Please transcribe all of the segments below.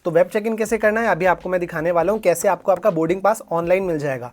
तो web check इन कैसे करना है अभी आपको मैं दिखाने वाला हूँ, कैसे आपको आपका बोर्डिंग पास ऑनलाइन मिल जाएगा।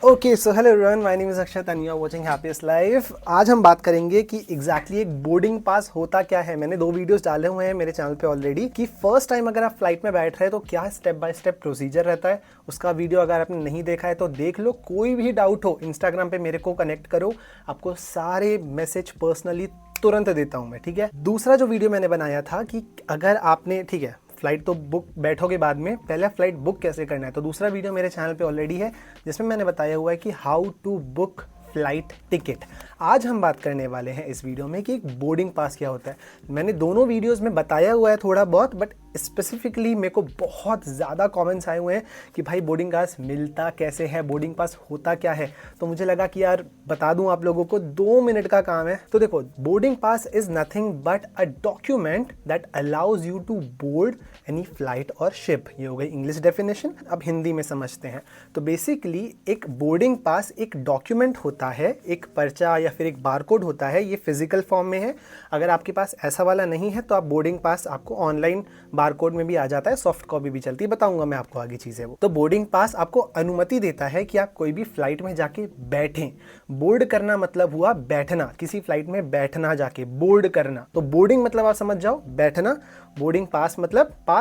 Okay, so hello everyone, my name is Akshat and you are watching happiest life. आज हम बात करेंगे कि एग्जैक्टली एक बोर्डिंग पास होता क्या है। मैंने 2 वीडियोस डाले हुए हैं मेरे चैनल पे ऑलरेडी कि फर्स्ट टाइम अगर आप फ्लाइट में बैठ रहे हैं तो क्या स्टेप बाय स्टेप प्रोसीजर रहता है। उसका वीडियो अगर आपने नहीं देखा है तो देख लो। कोई भी डाउट हो इंस्टाग्राम पे मेरे को कनेक्ट करो, आपको सारे मैसेज पर्सनली तुरंत देता हूँ मैं, ठीक है। दूसरा जो वीडियो मैंने बनाया था कि अगर आपने, ठीक है, फ्लाइट तो बुक बैठोगे बाद में, पहले फ्लाइट बुक कैसे करना है, तो दूसरा वीडियो मेरे चैनल पे ऑलरेडी है जिसमें मैंने बताया हुआ है कि how to book flight ticket. आज हम बात करने वाले हैं इस वीडियो में कि एक बोर्डिंग पास क्या होता है। मैंने दोनों वीडियोस में बताया हुआ है थोड़ा बहुत, बट स्पेसिफिकली मेरे को बहुत ज़्यादा कमेंट्स आए हुए हैं कि भाई बोर्डिंग पास मिलता कैसे है, बोर्डिंग पास होता क्या है। तो मुझे लगा कि यार बता दूं आप लोगों को, 2 मिनट का काम है। तो देखो, boarding pass is nothing but a document that allows you to board any flight और शिप। ये हो गई इंग्लिश डेफिनेशन, अब हिंदी में समझते हैं। तो बेसिकली एक बोर्डिंग पास एक डॉक्यूमेंट होता है, एक पर्चा या फिर एक बारकोड होता है। ये फिजिकल फॉर्म में है। अगर आपके पास ऐसा वाला नहीं है तो आप बोर्डिंग पास आपको ऑनलाइन बारकोड में भी आ जाता है, सॉफ्ट कॉपी भी चलती है, बताऊंगा मैं आपको आगे चीजें वो। तो बोर्डिंग पास आपको अनुमति देता है कि आप कोई भी फ्लाइट में जाके बैठें। बोर्ड करना मतलब हुआ बैठना, किसी फ्लाइट में बैठना, जाके बोर्ड करना। तो बोर्डिंग मतलब आप समझ जाओ बैठना, बोर्डिंग पास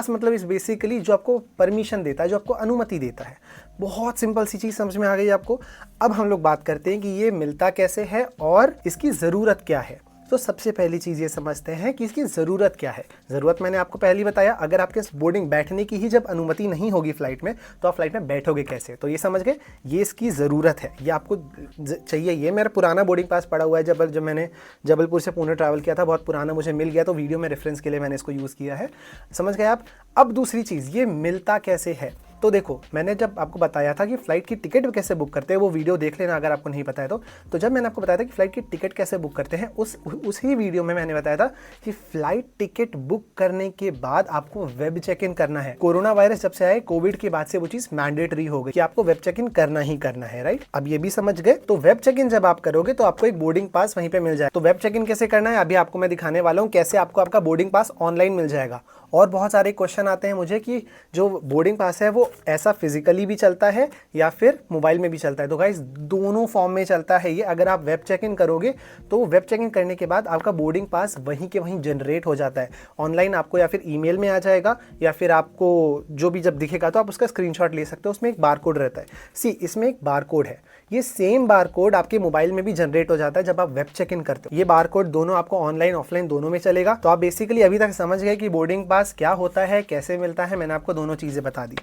मतलब इस बेसिकली जो आपको परमिशन देता है, जो आपको अनुमति देता है। बहुत सिंपल सी चीज समझ में आ गई आपको। अब हम लोग बात करते हैं कि ये मिलता कैसे है और इसकी ज़रूरत क्या है। तो सबसे पहली चीज़ ये समझते हैं कि इसकी ज़रूरत क्या है। ज़रूरत मैंने आपको पहले ही बताया, अगर आपके बोर्डिंग बैठने की ही जब अनुमति नहीं होगी फ्लाइट में तो आप फ्लाइट में बैठोगे कैसे। तो ये समझ गए, ये इसकी ज़रूरत है, ये आपको चाहिए। ये मेरा पुराना बोर्डिंग पास पड़ा हुआ है, जब मैंने जबलपुर से पुणे ट्रैवल किया था, बहुत पुराना मुझे मिल गया, तो वीडियो में रेफरेंस के लिए मैंने इसको यूज़ किया है। समझ गए आप। अब दूसरी चीज़, ये मिलता कैसे है। तो देखो, मैंने जब आपको बताया था कि फ़्लाइट की टिकट कैसे बुक करते हैं, वो वीडियो देख लेना अगर आपको नहीं पता है तो जब मैंने आपको बताया था कि फ़्लाइट की टिकट कैसे बुक करते हैं, उसी वीडियो में मैंने बताया था कि फ़्लाइट टिकट बुक करने के बाद आपको वेब चेक इन करना है। कोरोना वायरस जब से आए, कोविड के बाद से वो चीज़ मैंडेटरी हो गई कि आपको वेब चेक इन करना ही करना है, राइट। अब ये भी समझ गए। तो वेब चेक इन जब आप करोगे तो आपको एक बोर्डिंग पास वहीं पर मिल जाए। तो वेब चेक इन कैसे करना है अभी आपको मैं दिखाने वाला हूँ, कैसे आपको आपका बोर्डिंग पास ऑनलाइन मिल जाएगा। और बहुत सारे क्वेश्चन आते हैं मुझे कि जो बोर्डिंग पास है वो ऐसा फिजिकली भी चलता है या फिर मोबाइल में भी चलता है। तो गाइस, दोनों फॉर्म में चलता है ये। अगर आप वेब चेक इन करोगे तो वेब चेक इन करने के बाद आपका बोर्डिंग पास वहीं के वहीं जनरेट हो जाता है ऑनलाइन। आपको या फिर ईमेल में आ जाएगा या फिर आपको जो भी जब दिखेगा तो आप उसका स्क्रीनशॉट ले सकते हो। उसमें एक बारकोड रहता है। सी, इसमें एक बारकोड है। ये सेम बारकोड आपके मोबाइल में भी जनरेट हो जाता है जब आप वेब चेक इन करते हो। ये बारकोड दोनों आपको ऑनलाइन ऑफलाइन दोनों में चलेगा। तो आप बेसिकली अभी तक समझ गए कि बोर्डिंग पास क्या होता है, कैसे मिलता है। मैंने आपको दोनों चीजें बता दी।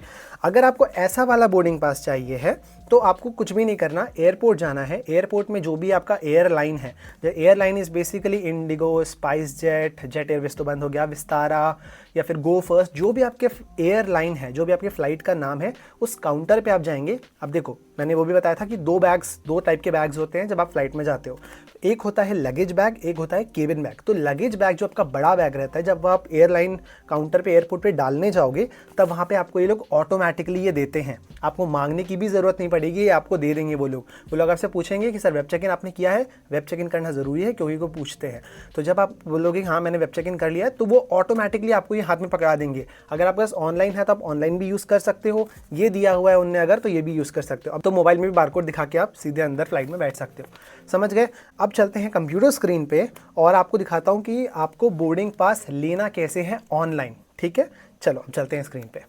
अगर आपको ऐसा वाला बोर्डिंग पास चाहिए है तो आपको कुछ भी नहीं करना, एयरपोर्ट जाना है। एयरपोर्ट में जो भी आपका एयरलाइन है, जो airline is basically Indigo, spice jet, jet Airways तो बंद हो गया, विस्तारा या फिर गो फर्स्ट, जो भी आपके एयरलाइन है, जो भी आपके फ्लाइट का नाम है, उस काउंटर पे आप जाएंगे। अब देखो, मैंने वो भी बताया था कि 2 टाइप के बैग्स होते हैं जब आप फ्लाइट में जाते हो। एक होता है लगेज बैग, एक होता है केबिन बैग। तो लगेज बैग जो आपका बड़ा बैग रहता है, जब आप एयरलाइन काउंटर पे एयरपोर्ट पे डालने जाओगे तब वहाँ पे आपको ये लोग ऑटोमेटिकली ये देते हैं। आपको मांगने की भी ज़रूरत नहीं पड़ेगी, ये आपको दे देंगे वो लोग आपसे पूछेंगे कि सर वेब चेक इन आपने किया है। वेब चेक इन करना ज़रूरी है क्योंकि वो पूछते हैं। तो जब आप बोलोगे हाँ मैंने वेब चेक इन कर लिया है, तो वो ऑटोमेटिकली आपको ये हाथ में पकड़ा देंगे। अगर आपके पास ऑनलाइन है तो आप ऑनलाइन भी यूज़ कर सकते हो, ये दिया हुआ है उनने अगर, तो ये भी यूज़ कर सकते हो। अब तो मोबाइल में भी बारकोड दिखा के आप सीधे अंदर फ्लाइट में बैठ सकते हो। समझ गए। अब चलते हैं कंप्यूटर स्क्रीन पे और आपको दिखाता हूँ कि आपको बोर्डिंग पास लेना कैसे है ऑनलाइन, ठीक है। चलो अब चलते हैं स्क्रीन पे।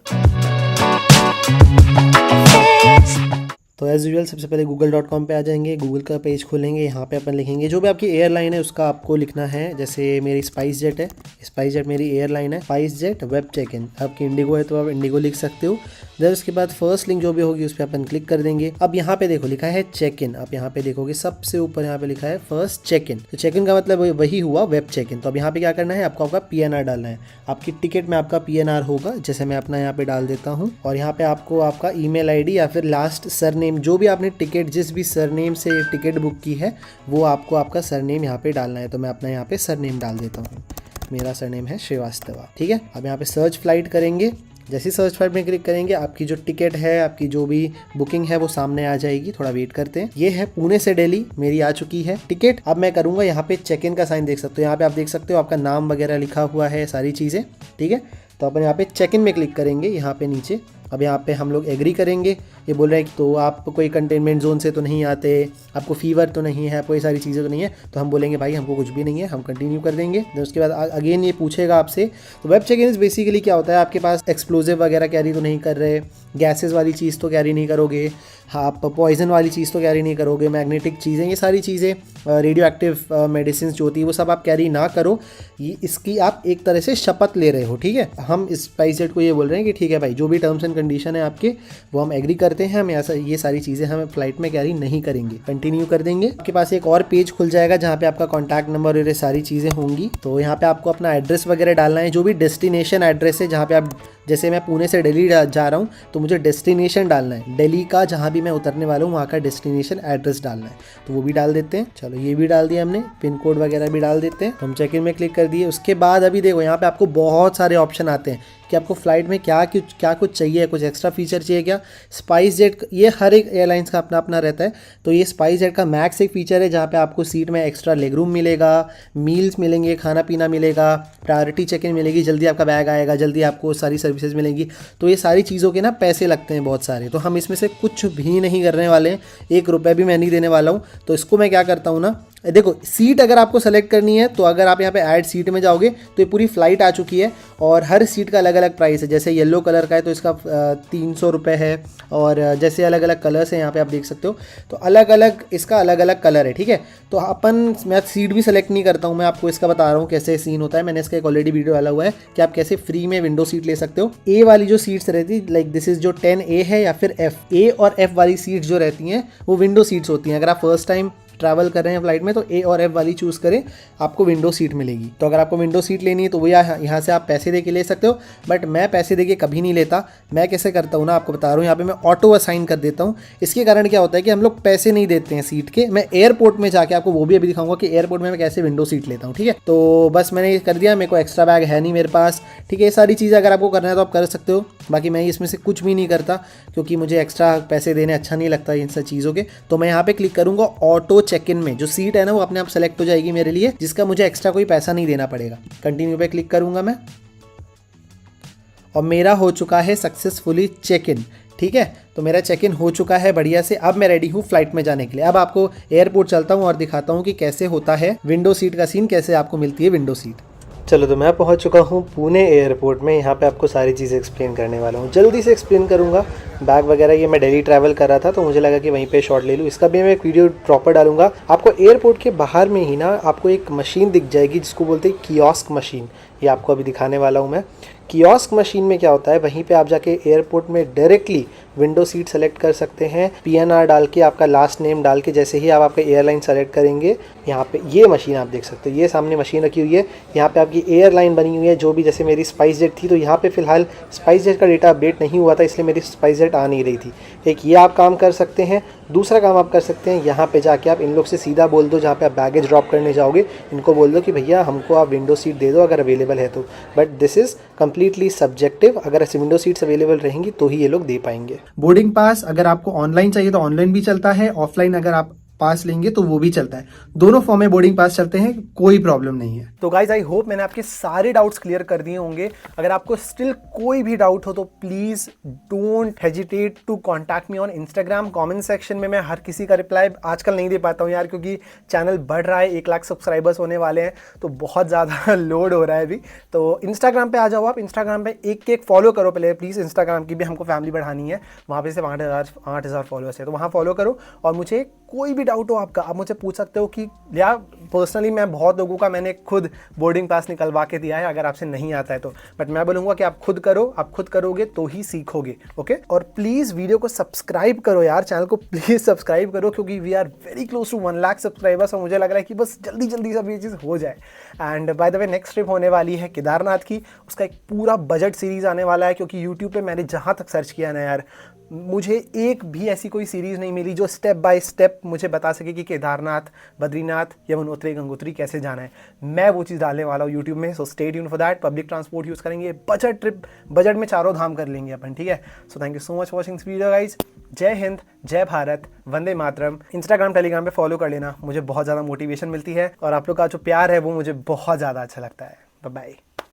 तो एज यूजुअल सबसे पहले google.com पे आ जाएंगे। गूगल का पेज खोलेंगे, यहाँ पे अपन लिखेंगे जो भी आपकी एयरलाइन है उसका आपको लिखना है। जैसे मेरी स्पाइस जेट है, स्पाइस जेट मेरी एयरलाइन है, SpiceJet web check in. आपकी इंडिगो है तो आप इंडिगो लिख सकते हो। देन उसके बाद फर्स्ट लिंक जो भी होगी उस पर अपन क्लिक कर देंगे। अब यहाँ पे देखो लिखा है चेक इन। आप यहाँ पे देखोगे सबसे ऊपर यहाँ पे लिखा है फर्स्ट चेक इन। तो चेक इन का मतलब वही हुआ वेब चेक इन। तो अब यहाँ पे क्या करना है, आपको आपका PNR डालना है। आपकी टिकट में आपका PNR होगा, जैसे मैं अपना यहाँ पे डाल देता हूँ। और यहाँ पे आपको आपका ईमेल ID या फिर लास्ट सरनेम, जो भी आपने टिकट जिस भी सरनेम से टिकट बुक की है वो आपको आपका सरनेम यहाँ पे डालना है। तो मैं अपना यहाँ पे सरनेम डाल देता हूँ। मेरा सरनेम है श्रीवास्तवा, ठीक है। अब यहाँ पे सर्च फ्लाइट करेंगे। जैसे सर्च फ्लाइट में क्लिक करेंगे आपकी जो टिकट है, आपकी जो भी बुकिंग है वो सामने आ जाएगी। थोड़ा वेट करते हैं। ये है पुणे से दिल्ली, मेरी आ चुकी है टिकट। अब मैं करूंगा यहाँ पे चेक इन का साइन, देख सकते हो यहाँ पे आप देख सकते हो आपका नाम वगैरह लिखा हुआ है, सारी चीज़ें, ठीक है। तो अपन यहाँ पे चेक इन में क्लिक करेंगे, यहाँ पे नीचे। अब यहाँ पे हम लोग एग्री करेंगे। ये बोल रहे हैं कि तो आप कोई कंटेनमेंट जोन से तो नहीं आते, आपको फीवर तो नहीं है, कोई सारी चीज़ें तो नहीं है। तो हम बोलेंगे भाई हमको कुछ भी नहीं है, हम कंटिन्यू कर देंगे। तो उसके बाद अगेन ये पूछेगा आपसे। तो वेब चेक इन बेसिकली क्या होता है, आपके पास एक्सप्लोजिव वगैरह कैरी तो नहीं कर रहे, गैसेस वाली चीज़ तो कैरी नहीं करोगे, आप पॉइजन वाली चीज़ तो कैरी नहीं करोगे, मैग्नेटिक चीज़ें, ये सारी चीज़ें, रेडियो एक्टिव मेडिसिन जो होती है वो सब आप कैरी ना करो। ये इसकी आप एक तरह से शपथ ले रहे हो, ठीक है। हम इस स्पाइसजेट को ये बोल रहे हैं कि ठीक है भाई, जो भी टर्म्स एंड कंडीशन है आपके वो हम एग्री करते हैं, हम ऐसा ये सारी चीज़ें हम फ्लाइट में कैरी नहीं करेंगे। कंटिन्यू कर देंगे। आपके पास एक और पेज खुल जाएगा जहाँ पे आपका कॉन्टैक्ट नंबर और ये सारी चीज़ें होंगी। तो यहाँ पे आपको अपना एड्रेस वगैरह डालना है, जो भी डेस्टिनेशन एड्रेस है जहाँ पे आप, जैसे मैं पुणे से दिल्ली जा रहा हूँ तो मुझे डेस्टिनेशन डालना है, दिल्ली का जहाँ भी मैं उतरने वाला हूँ वहाँ का डेस्टिनेशन एड्रेस डालना है। तो वो भी डाल देते हैं। चलो ये भी डाल दिया हमने, पिन कोड वगैरह भी डाल देते हैं। तो हम चेक इन में क्लिक कर दिए। उसके बाद अभी देखो यहाँ पे आपको बहुत सारे ऑप्शन आते हैं कि आपको फ्लाइट में क्या कुछ चाहिए, कुछ एक्स्ट्रा फीचर चाहिए क्या। स्पाइस जेट, ये हर एक एयरलाइंस का अपना अपना रहता है। तो ये स्पाइस जेट का मैक्स एक फीचर है जहाँ पे आपको सीट में एक्स्ट्रा लेग रूम मिलेगा, मील्स मिलेंगे, खाना पीना मिलेगा, प्रायोरिटी चेक इन मिलेगी, जल्दी आपका बैग आएगा, जल्दी आपको सारी सर्विसेज मिलेंगी। तो ये सारी चीज़ों के ना पैसे लगते हैं बहुत सारे, तो हम इसमें से कुछ भी नहीं करने वाले हैं, 1 रुपये भी मैं नहीं देने वाला हूँ। तो इसको मैं क्या करता हूँ ना, देखो सीट अगर आपको सेलेक्ट करनी है तो अगर आप यहाँ पे ऐड सीट में जाओगे तो ये पूरी फ्लाइट आ चुकी है और हर सीट का अलग अलग प्राइस है। जैसे येलो कलर का है तो इसका 300 रुपये है, और जैसे अलग अलग कलर्स हैं यहाँ पे आप देख सकते हो, तो अलग अलग इसका अलग अलग कलर है, ठीक है। तो मैं सीट भी सेलेक्ट नहीं करता हूँ, मैं आपको इसका बता रहा हूँ कैसे सीन होता है। मैंने इसका एक ऑलरेडी वीडियो डाला हुआ है कि आप कैसे फ्री में विंडो सीट ले सकते हो। ए वाली जो सीट्स रहती है, लाइक दिस इज जो 10A है या फिर F, ए और F वाली सीट्स जो रहती हैं वो विंडो सीट्स होती हैं। अगर आप फर्स्ट टाइम ट्रैवल कर रहे हैं फ्लाइट में तो ए और एफ वाली चूज़ करें, आपको विंडो सीट मिलेगी। तो अगर आपको विंडो सीट लेनी है तो वो यहाँ से आप पैसे दे के ले सकते हो, बट मैं पैसे दे के कभी नहीं लेता। मैं कैसे करता हूँ ना, आपको बता रहा हूँ, यहाँ पे मैं ऑटो असाइन कर देता हूँ। इसके कारण क्या होता है कि हम लोग पैसे नहीं देते हैं सीट के। मैं एयरपोर्ट में जाके आपको वो भी अभी दिखाऊंगा कि एयरपोर्ट में मैं कैसे विंडो सीट लेता हूँ, ठीक है। तो बस मैंने ये कर दिया, मेरे को एक्स्ट्रा बैग है नहीं मेरे पास, ठीक है। ये सारी चीज़ें अगर आपको करना है तो आप कर सकते हो, बाकी मैं इसमें से कुछ भी नहीं करता क्योंकि मुझे एक्स्ट्रा पैसे देने अच्छा नहीं लगता इन सब चीज़ों के। तो मैं यहाँ पे क्लिक करूँगा ऑटो चेक इन में, जो सीट है ना वो अपने आप सेलेक्ट हो जाएगी मेरे लिए, जिसका मुझे एक्स्ट्रा कोई पैसा नहीं देना पड़ेगा। कंटिन्यू पे क्लिक करूंगा मैं और मेरा हो चुका है सक्सेसफुली चेक इन, ठीक है। तो मेरा चेक इन हो चुका है बढ़िया से। अब मैं रेडी हूँ फ्लाइट में जाने के लिए। अब आपको एयरपोर्ट चलता हूँ और दिखाता हूँ कि कैसे होता है विंडो सीट का सीन, कैसे आपको मिलती है विंडो सीट। चलो तो मैं पहुंच चुका हूं पुणे एयरपोर्ट में। यहाँ पे आपको सारी चीज़ें एक्सप्लेन करने वाला हूँ, जल्दी से एक्सप्लेन करूँगा। बैग वगैरह ये मैं दिल्ली ट्रैवल कर रहा था तो मुझे लगा कि वहीं पे शॉट ले लूँ, इसका भी मैं एक वीडियो प्रॉपर डालूंगा। आपको एयरपोर्ट के बाहर में ही ना आपको एक मशीन दिख जाएगी जिसको बोलते हैं कियोस्क मशीन, ये आपको अभी दिखाने वाला हूँ मैं। कियोस्क मशीन में क्या होता है, वहीं पे आप जाके एयरपोर्ट में डायरेक्टली विंडो सीट सेलेक्ट कर सकते हैं। PNR डाल के, आपका लास्ट नेम डाल के, जैसे ही आप आपका एयरलाइन सेलेक्ट करेंगे, यहाँ पे ये मशीन आप देख सकते हो, ये सामने मशीन रखी हुई है। यहाँ पे आपकी एयरलाइन बनी हुई है, जो भी, जैसे मेरी स्पाइस जेट थी तो यहाँ पे फिलहाल स्पाइस जेट का डेटा अपडेट नहीं हुआ था, इसलिए मेरी स्पाइस जेट आ नहीं रही थी। एक ये आप काम कर सकते हैं। दूसरा काम आप कर सकते हैं, यहाँ पे जाके आप इन लोग से सीधा बोल दो, जहाँ पे आप बैगेज ड्रॉप करने जाओगे, इनको बोल दो कि भैया हमको आप विंडो सीट दे दो अगर अवेलेबल है तो। But this is completely subjective, अगर ऐसे विंडो सीट्स अवेलेबल रहेंगी तो ही ये लोग दे पाएंगे। बोर्डिंग पास अगर आपको ऑनलाइन चाहिए तो ऑनलाइन भी चलता है, ऑफलाइन अगर आप पास लेंगे तो वो भी चलता है। दोनों फॉर्म में बोर्डिंग पास चलते हैं, कोई प्रॉब्लम नहीं है। तो गाइज आई होप मैंने आपके सारे डाउट्स क्लियर कर दिए होंगे। अगर आपको स्टिल कोई भी डाउट हो तो please don't hesitate to contact me on Instagram. Comment section में मैं हर किसी का रिप्लाई आजकल नहीं दे पाता हूँ यार, क्योंकि चैनल बढ़ रहा है, 1 लाख सब्सक्राइबर्स होने वाले हैं तो बहुत ज़्यादा लोड हो रहा है अभी। तो इंस्टाग्राम पे आ जाओ आप, इंस्टाग्राम पे एक फॉलो करो पहले प्लीज़। इंस्टाग्राम की भी हमको फैमिली बढ़ानी है, वहाँ पे सिर्फ 8,000 फॉलोअर्स है, तो वहाँ फॉलो करो। और मुझे कोई भी डाउट हो आपका, आप मुझे पूछ सकते हो कि या पर्सनली मैं बहुत लोगों का मैंने खुद बोर्डिंग पास निकलवा के दिया है, अगर आपसे नहीं आता है तो। बट मैं बोलूँगा कि आप खुद करो, आप खुद करोगे तो ही सीखोगे, ओके। और प्लीज़ वीडियो को सब्सक्राइब करो यार, चैनल को प्लीज़ सब्सक्राइब करो, क्योंकि we are very close to 1 lakh subscribers और मुझे लग रहा है कि बस जल्दी जल्दी सब ये चीज़ हो जाए। And by the way next trip होने वाली है केदारनाथ की, उसका एक पूरा बजट सीरीज़ आने वाला है, क्योंकि यूट्यूब पर मैंने जहाँ तक सर्च किया ना यार, मुझे एक भी ऐसी कोई सीरीज़ नहीं मिली जो स्टेप बाय स्टेप मुझे बता सके कि केदारनाथ, बद्रीनाथ, यमुनोत्री, गंगोत्री कैसे जाना है। मैं वो चीज़ डालने वाला हूँ यूट्यूब में, so stay tuned for that. Public transport use करेंगे, बजट ट्रिप, बजट में चारों धाम कर लेंगे अपन, ठीक है। So thank you so much watching this video guys. जय हिंद, जय भारत, वंदे मातरम। इंस्टाग्राम टेलीग्राम पे फॉलो कर लेना, मुझे बहुत ज़्यादा मोटिवेशन मिलती है और आप लोग का जो प्यार है वो मुझे बहुत ज़्यादा अच्छा लगता है। Bye bye.